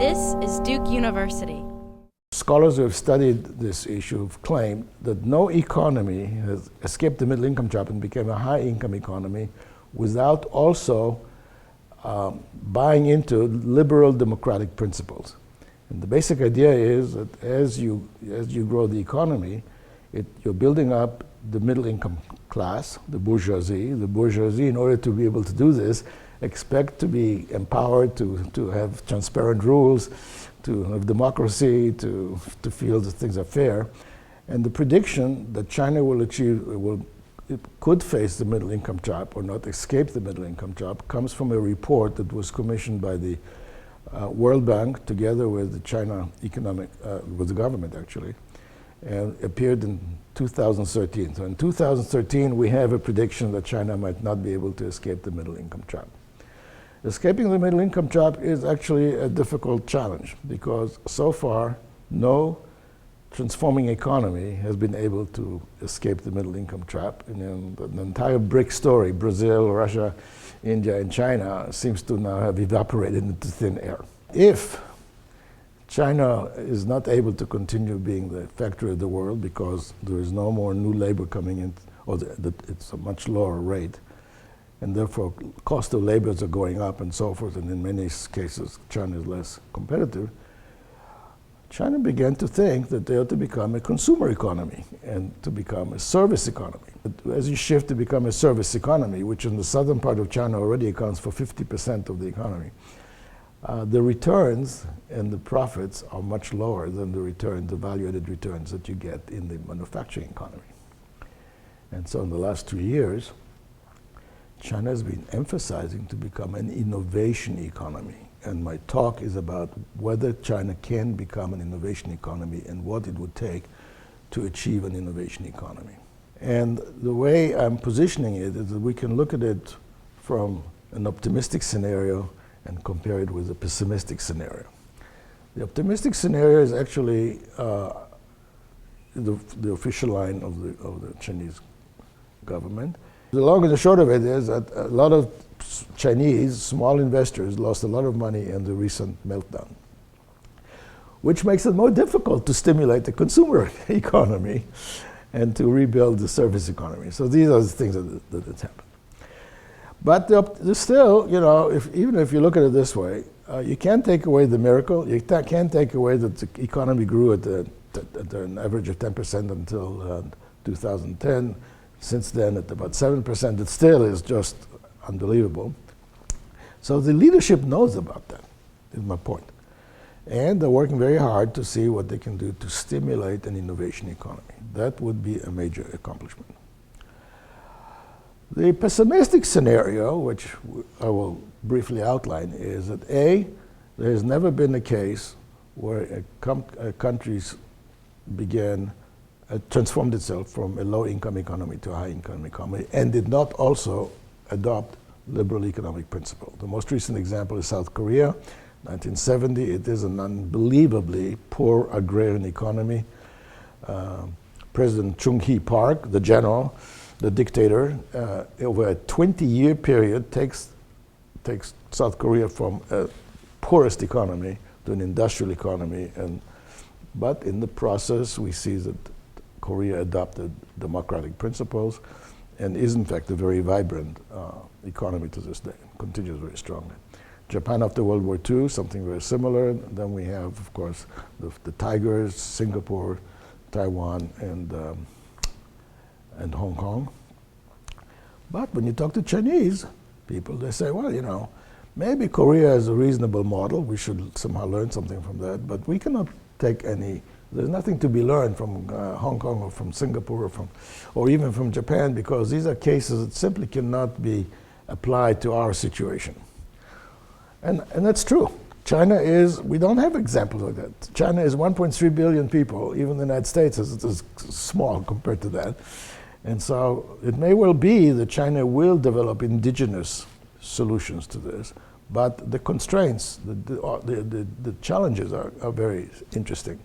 This is Duke University. Scholars who have studied this issue have claimed that no economy has escaped the middle income trap and became a high income economy without also buying into liberal democratic principles. And the basic idea is that as you grow the economy, you're building up the middle income class, the bourgeoisie. The bourgeoisie, in order to be able to do this, expect to be empowered, to have transparent rules, to have democracy, to feel that things are fair. And the prediction that China will achieve, it could face the middle income trap or not escape the middle income trap comes from a report that was commissioned by the World Bank together with the China economic, with the government actually, and appeared in 2013. So in 2013 we have a prediction that China might not be able to escape the middle income trap. Escaping the middle income trap is actually a difficult challenge because so far no transforming economy has been able to escape the middle income trap. And the entire BRIC story, Brazil, Russia, India, and China, seems to now have evaporated into thin air. If China is not able to continue being the factory of the world because there is no more new labor coming in, or it's a much lower rate, and therefore cost of labors are going up and so forth, and in many cases China is less competitive, China began to think that they ought to become a consumer economy and to become a service economy. But as you shift to become a service economy, which in the southern part of China already accounts for 50% of the economy, the returns and the profits are much lower than the value-added returns that you get in the manufacturing economy. And so in the last 2 years, China has been emphasizing to become an innovation economy. And my talk is about whether China can become an innovation economy and what it would take to achieve an innovation economy. And the way I'm positioning it is that we can look at it from an optimistic scenario and compare it with a pessimistic scenario. The optimistic scenario is actually the official line of the Chinese government. The long and the short of it is that a lot of Chinese small investors lost a lot of money in the recent meltdown, which makes it more difficult to stimulate the consumer economy and to rebuild the service economy. So these are the things that have happened. But still, you know, even if you look at it this way, you can't take away the miracle. You can't take away that the economy grew at an average of 10% until 2010. Since then, at about 7%, it still is just unbelievable. So the leadership knows about that, is my point. And they're working very hard to see what they can do to stimulate an innovation economy. That would be a major accomplishment. The pessimistic scenario, which I will briefly outline, is that A, there has never been a case where a country's transformed itself from a low-income economy to a high-income economy and did not also adopt liberal economic principle. The most recent example is South Korea, 1970. It is an unbelievably poor agrarian economy. President Chung-hee Park, the general, the dictator, over a 20-year period takes South Korea from a poorest economy to an industrial economy. But in the process, we see that Korea adopted democratic principles and is in fact a very vibrant economy to this day, continues very strongly. Japan after World War II, something very similar. Then we have, of course, the tigers, Singapore, Taiwan, and Hong Kong. But when you talk to Chinese people, they say, well, you know, maybe Korea is a reasonable model. We should somehow learn something from that, but we cannot take there's nothing to be learned from Hong Kong or from Singapore or even from Japan, because these are cases that simply cannot be applied to our situation. And that's true. China we don't have examples like that. China is 1.3 billion people. Even the United States is small compared to that. And so it may well be that China will develop indigenous solutions to this, but the constraints, the challenges are very interesting.